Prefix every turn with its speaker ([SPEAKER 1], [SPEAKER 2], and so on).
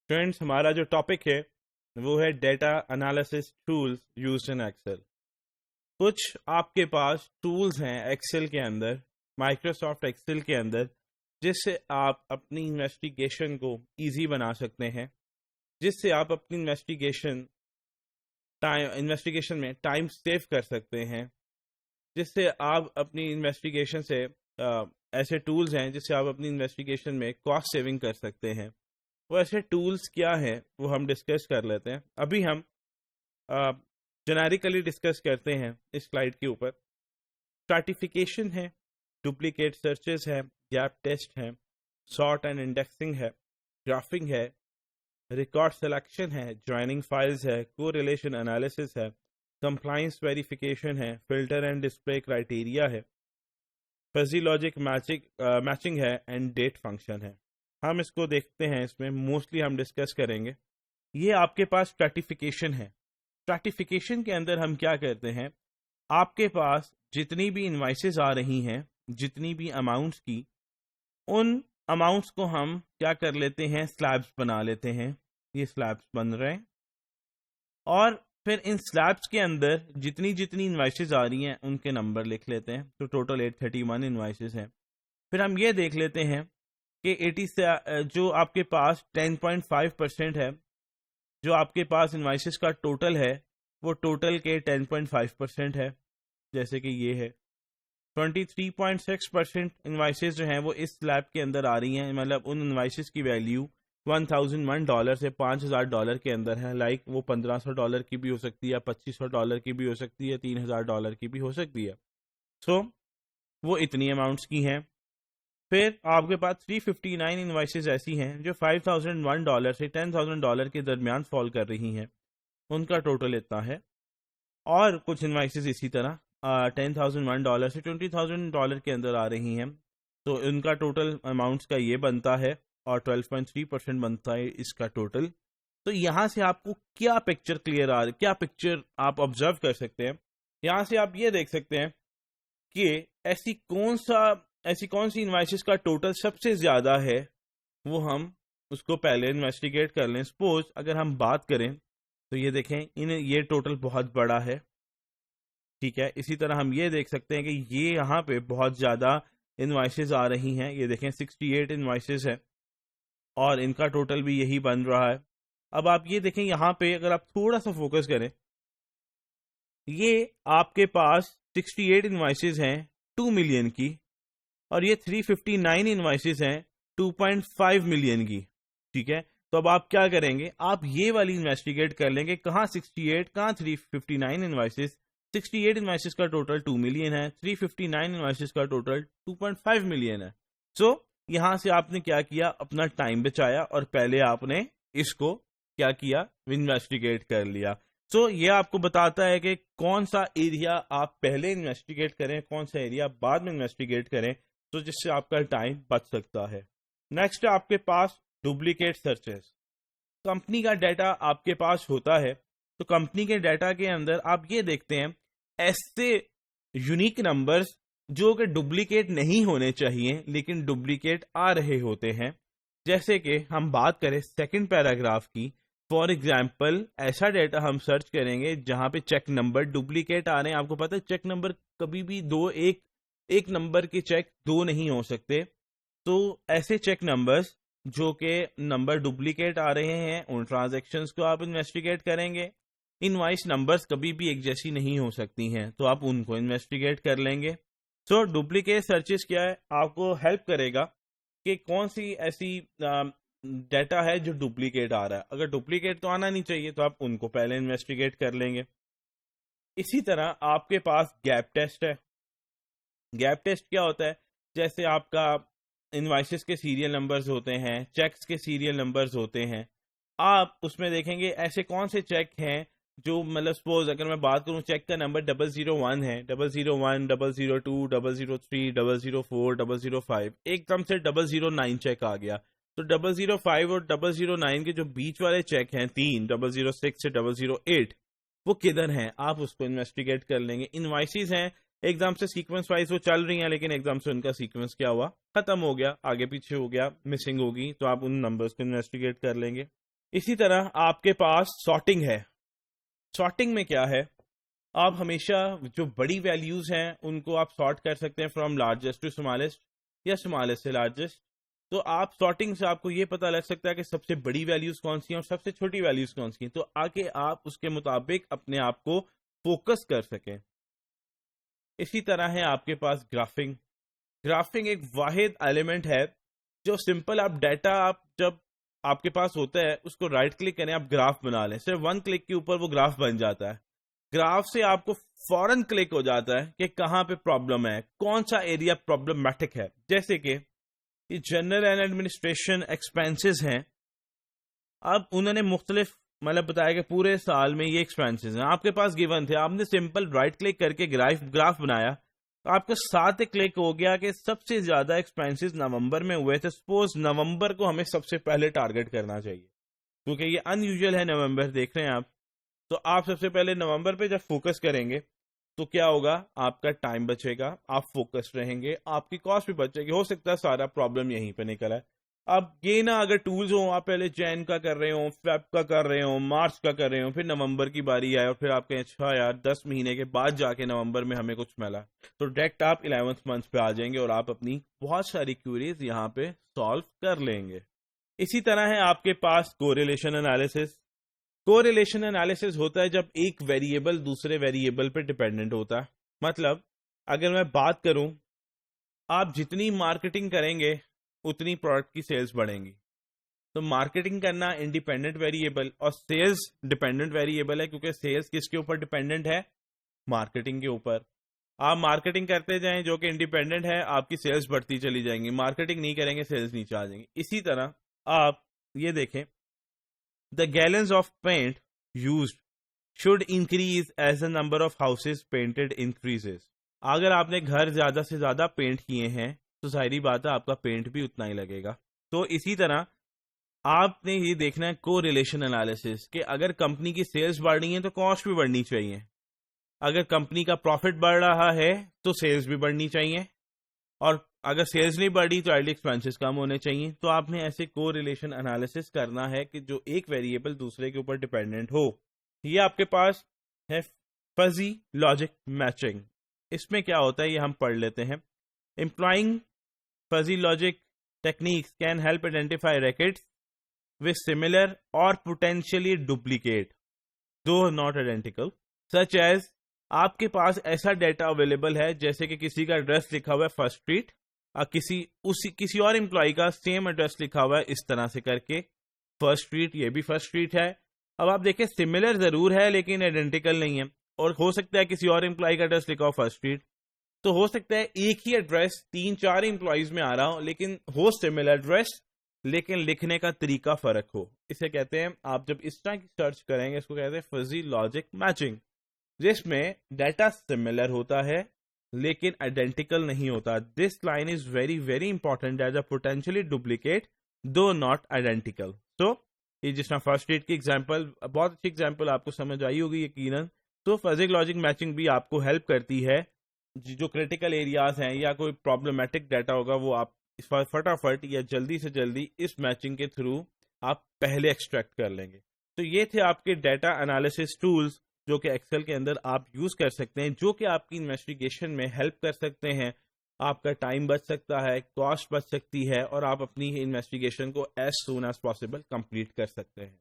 [SPEAKER 1] Friends, ہمارا جو topic ہے وہ ہے data analysis tools used in Excel. کچھ آپ کے پاس ٹولز ہیں ایکسل کے اندر، مائکروسافٹ ایکسل کے اندر، جس سے آپ اپنی انویسٹیگیشن کو ایزی بنا سکتے ہیں، جس سے آپ اپنی انویسٹیگیشن میں ٹائم سیو کر سکتے ہیں، جس سے آپ اپنی انویسٹیگیشن سے ایسے ٹولز ہیں جس سے آپ اپنی انویسٹیگیشن میں کاسٹ سیونگ کر سکتے ہیں. وہ ایسے ٹولز کیا ہیں وہ ہم ڈسکس کر لیتے ہیں. ابھی ہم جنیریکلی ڈسکس کرتے ہیں اس سلائیڈ کے اوپر. اسٹریٹیفیکیشن ہے، ڈپلیکیٹ سرچز ہے، گیپ ٹیسٹ ہے، سارٹ اینڈ انڈیکسنگ ہے، گرافنگ ہے، ریکارڈ سلیکشن ہے، جوائننگ فائلز ہے، کو ریلیشن انالیسس ہے، کمپلائنس ویریفیکیشن ہے، فلٹر اینڈ ڈسپلے کرائٹیریا ہے، فزی لاجک میچنگ ہے، اینڈ ڈیٹ فنکشن ہے. ہم اس کو دیکھتے ہیں، اس میں موسٹلی ہم ڈسکس کریں گے. یہ آپ کے پاس اسٹریٹیفیکیشن ہے. اسٹریٹیفیکیشن کے اندر ہم کیا کرتے ہیں، آپ کے پاس جتنی بھی انوائسز آ رہی ہیں، جتنی بھی اماؤنٹس کی، ان اماؤنٹس کو ہم کیا کر لیتے ہیں، سلیبس بنا لیتے ہیں. یہ سلیبس بن رہے ہیں، اور پھر ان سلیبس کے اندر جتنی انوائسز آ رہی ہیں ان کے نمبر لکھ لیتے ہیں. تو ٹوٹل 831 انوائسز ہیں. پھر ہم یہ دیکھ لیتے ہیں کہ 80 سے جو آپ کے پاس 10.5% ہے، جو آپ کے پاس انوائسز کا ٹوٹل ہے، وہ ٹوٹل کے 10.5% ہے. جیسے کہ یہ ہے 23.6% انوائسز جو ہیں وہ اس سلیب کے اندر آ رہی ہیں. مطلب ان انوائسز کی ویلیو $1001 سے $5000 کے اندر ہے. لائک وہ $1500 کی بھی ہو سکتی ہے، $2500 کی بھی ہو سکتی ہے، $3000 کی بھی ہو سکتی ہے. سو وہ اتنی اماؤنٹس کی ہیں. پھر آپ کے پاس 359 انوائسز ایسی ہیں جو $5001 سے $10,000 کے درمیان فال کر رہی ہیں، ان کا ٹوٹل اتنا ہے. اور کچھ انوائسز اسی طرح $10,001 سے $20,000 کے اندر آ رہی ہیں، تو ان کا ٹوٹل اماؤنٹس کا یہ بنتا ہے، اور 12.3% بنتا ہے اس کا ٹوٹل. تو یہاں سے آپ کو کیا پکچر کلیئر آ رہی، کیا پکچر آپ آبزرو کر سکتے ہیں. یہاں سے آپ یہ دیکھ سکتے ہیں کہ ایسی کون سی انوائسز کا ٹوٹل سب سے زیادہ ہے، وہ ہم اس کو پہلے انویسٹیگیٹ کر لیں. سپوز اگر ہم بات کریں تو یہ دیکھیں یہ ٹوٹل بہت بڑا ہے، ٹھیک ہے. اسی طرح ہم یہ دیکھ سکتے ہیں کہ یہ یہاں پہ بہت زیادہ انوائسز آ رہی ہیں. یہ دیکھیں 68 انوائسز ہے، اور ان کا ٹوٹل بھی یہی بن رہا ہے. اب آپ یہ دیکھیں یہاں پہ اگر آپ تھوڑا سا فوکس کریں، یہ آپ کے پاس 68 انوائسز ہیں 2 ملین کی، اور یہ 359 انوائسز ہیں 2.5 ملین کی، ٹھیک ہے. تو اب آپ کیا کریں گے، آپ یہ والی انویسٹیگیٹ کر لیں گے، کہاں 68 کہاں 359 انوائسز. 68 انوائسز کا ٹوٹل 2 ملین ہے، 359 انوائسز کا ٹوٹل 2.5 ملین ہے. سو یہاں سے آپ نے کیا کیا، اپنا ٹائم بچایا، اور پہلے آپ نے اس کو کیا کیا، انویسٹیگیٹ کر لیا. سو یہ آپ کو بتاتا ہے کہ کون سا ایریا آپ پہلے انویسٹیگیٹ کریں، کون سا ایریا بعد میں انویسٹیگیٹ کریں، تو جس سے آپ کا ٹائم بچ سکتا ہے. نیکسٹ آپ کے پاس ڈپلیکیٹ سرچز. کمپنی کا ڈیٹا آپ کے پاس ہوتا ہے، تو کمپنی کے ڈیٹا کے اندر آپ یہ دیکھتے ہیں ایسے یونیک نمبرز جو کہ ڈپلیکیٹ نہیں ہونے چاہیے لیکن ڈپلیکیٹ آ رہے ہوتے ہیں. جیسے کہ ہم بات کریں سیکنڈ پیراگراف کی، فار ایگزامپل ایسا ڈیٹا ہم سرچ کریں گے جہاں پہ چیک نمبر ڈپلیکیٹ آ رہے ہیں. آپ کو پتہ ہے چیک نمبر کبھی بھی ایک نمبر کے چیک 2 نہیں ہو سکتے. تو ایسے چیک نمبرز جو کہ نمبر ڈپلیکیٹ آ رہے ہیں، ان ٹرانزیکشنز کو آپ انویسٹیگیٹ کریں گے. انوائس نمبرز کبھی بھی ایک جیسی نہیں ہو سکتی ہیں، تو آپ ان کو انویسٹیگیٹ کر لیں گے. سو ڈپلیکیٹ سرچز کیا ہے، آپ کو ہیلپ کرے گا کہ کون سی ایسی ڈیٹا ہے جو ڈپلیکیٹ آ رہا ہے. اگر ڈپلیکیٹ تو آنا نہیں چاہیے تو آپ ان کو پہلے انویسٹیگیٹ کر لیں گے. اسی طرح آپ کے پاس گیپ ٹیسٹ ہے. گیپ ٹیسٹ کیا ہوتا ہے، جیسے آپ کا انوائسز کے سیریل نمبرز ہوتے ہیں، چیکس کے سیریل نمبرز ہوتے ہیں. آپ اس میں دیکھیں گے ایسے کون سے چیک ہیں جو، مطلب سپوز اگر میں بات کروں چیک کا نمبر 001 ہے، 001 002 003 004 005، ایک دم سے 009 چیک آ گیا. تو 005 اور 009 کے جو بیچ والے چیک ہیں 3 006 سے 008، وہ کدھر ہیں، آپ اس کو انویسٹیگیٹ کر لیں گے. انوائسز ہیں ایک دم سے سیکوینس وائز وہ چل رہی ہیں، لیکن ایک دم سے ان کا سیکوینس کیا ہوا، ختم ہو گیا، آگے پیچھے ہو گیا، مسنگ ہوگی، تو آپ ان نمبرز کو انویسٹیگیٹ کر لیں گے. اسی طرح آپ کے پاس سارٹنگ ہے. سارٹنگ میں کیا ہے، آپ ہمیشہ جو بڑی ویلیوز ہیں ان کو آپ سارٹ کر سکتے ہیں فرام لارجسٹ ٹو اسمالسٹ یا اسمالسٹ سے لارجسٹ. تو آپ سارٹنگ سے آپ کو یہ پتہ لگ سکتا ہے کہ سب سے بڑی ویلیوز کون سی ہیں اور سب سے چھوٹی ویلیوز کون سی ہیں، تو آگے آپ اس کے مطابق اپنے آپ کو فوکس کر سکیں. اسی طرح ہے آپ کے پاس گرافنگ. گرافنگ ایک واحد ایلیمنٹ ہے جو سمپل آپ ڈیٹا آپ جب آپ کے پاس ہوتا ہے اس کو رائٹ کلک کریں، آپ گراف بنا لیں، صرف ون کلک کے اوپر وہ گراف بن جاتا ہے. گراف سے آپ کو فوراً کلک ہو جاتا ہے کہ کہاں پہ پرابلم ہے، کون سا ایریا پرابلمٹک ہے. جیسے کہ یہ جنرل اینڈ ایڈمنسٹریشن ایکسپینسز ہیں، اب انہوں نے مختلف مطلب بتایا کہ پورے سال میں یہ ایکسپینسز ہیں، آپ کے پاس گیون تھے، آپ نے سمپل رائٹ کلک کر کے گراف بنایا، آپ کو ساتھ کلک ہو گیا کہ سب سے زیادہ ایکسپینسز نومبر میں ہوئے تھے. سپوز نومبر کو ہمیں سب سے پہلے ٹارگٹ کرنا چاہیے کیونکہ یہ ان یوزل ہے نومبر، دیکھ رہے ہیں آپ. تو آپ سب سے پہلے نومبر پہ جب فوکس کریں گے تو کیا ہوگا، آپ کا ٹائم بچے گا، آپ فوکس رہیں گے، آپ کی کاسٹ بھی بچے گی. ہو سکتا ہے سارا پرابلم یہیں پہ نکل ہے. اب یہ نا اگر ٹولز ہوں، آپ پہلے جین کا کر رہے ہوں، فیب کا کر رہے ہوں، مارچ کا کر رہے ہوں، پھر نومبر کی باری آئے اور پھر آپ کہیں اچھا یار 10 مہینے کے بعد جا کے نومبر میں ہمیں کچھ ملا، تو ڈائریکٹ آپ 11th منتھ پہ آ جائیں گے اور آپ اپنی بہت ساری کیوریز یہاں پہ سالو کر لیں گے. اسی طرح ہے آپ کے پاس کوریلیشن انالیسس. کوریلیشن انالیسس ہوتا ہے جب ایک ویریبل دوسرے ویریبل پہ ڈیپینڈنٹ ہوتا ہے. مطلب اگر میں بات کروں، آپ جتنی مارکیٹنگ کریں گے اتنی پروڈکٹ کی سیلز بڑھیں گی. تو مارکیٹنگ کرنا انڈیپینڈنٹ ویریبل اور سیلز ڈیپینڈنٹ ویریبل ہے، کیونکہ سیلز کس کے اوپر ڈیپینڈنٹ ہے، مارکیٹنگ کے اوپر. آپ مارکیٹنگ کرتے جائیں جو کہ انڈیپینڈنٹ ہے، آپ کی سیلز بڑھتی چلی جائیں گی. مارکیٹنگ نہیں کریں گے سیلز نیچے آ جائیں گی. اسی طرح آپ یہ دیکھیں، the gallons of paint used should increase as the number of houses painted increases. اگر آپ نے گھر زیادہ سے زیادہ پینٹ کیے ہیں تو ظاہری بات ہے آپ کا پینٹ بھی اتنا ہی لگے گا. تو اسی طرح آپ نے یہ دیکھنا ہے کو ریلیشن انالیسس کہ اگر کمپنی کی سیلز بڑھ رہی ہیں تو کاسٹ بھی بڑھنی چاہیے. اگر کمپنی کا پروفٹ بڑھ رہا ہے تو سیلز بھی بڑھنی چاہیے، اور اگر سیلز نہیں بڑھی تو آئیڈلی ایکسپینسز کم ہونے چاہیے. تو آپ نے ایسے کو ریلیشن انالیسس کرنا ہے کہ جو ایک ویریبل دوسرے کے اوپر ڈیپینڈنٹ ہو. یہ آپ کے پاس ہے فزی لاجک میچنگ. اس میں کیا ہوتا ہے یہ ہم پڑھ لیتے ہیں. Employing fuzzy logic techniques can help identify records with similar or potentially duplicate though not identical such as آپ کے پاس ایسا ڈیٹا اویلیبل ہے جیسے کہ کسی کا ایڈریس لکھا ہوا ہے فرسٹ اسٹریٹ، کسی اور امپلائی کا سیم ایڈریس لکھا ہوا ہے اس طرح سے کر کے فرسٹ اسٹریٹ، یہ بھی فرسٹ اسٹریٹ ہے. اب آپ دیکھیں سملر ضرور ہے لیکن آئیڈینٹیکل نہیں ہے، اور ہو سکتا ہے کسی اور امپلائی کا ایڈریس لکھا ہو فرسٹ اسٹریٹ، تو ہو سکتا ہے ایک ہی ایڈریس 3-4 امپلائیز میں آ رہا ہو لیکن ہو سملر ایڈریس لیکن لکھنے کا طریقہ فرق ہو. اسے کہتے ہیں، آپ جب اس طرح کی سرچ کریں گے اس کو کہتے ہیں فزی لاجک میچنگ، جس میں ڈیٹا سملر ہوتا ہے لیکن آئیڈینٹیکل نہیں ہوتا. This line is very very important as a potentially duplicate do not identical. تو یہ جس طرح فرسٹ ایڈ کی ایگزامپل، بہت اچھی ایگزامپل آپ کو سمجھ آئی ہوگی یقیناً. تو فزی لاجک میچنگ بھی آپ کو ہیلپ کرتی ہے، جو کریٹیکل ایریاز ہیں یا کوئی پرابلمٹک ڈیٹا ہوگا وہ آپ فٹافٹ یا جلدی سے جلدی اس میچنگ کے تھرو آپ پہلے ایکسٹریکٹ کر لیں گے. تو یہ تھے آپ کے ڈیٹا انالیسس ٹولز جو کہ ایکسل کے اندر آپ یوز کر سکتے ہیں، جو کہ آپ کی انویسٹیگیشن میں ہیلپ کر سکتے ہیں. آپ کا ٹائم بچ سکتا ہے، کاسٹ بچ سکتی ہے، اور آپ اپنی انویسٹیگیشن کو as soon as possible complete کر سکتے ہیں.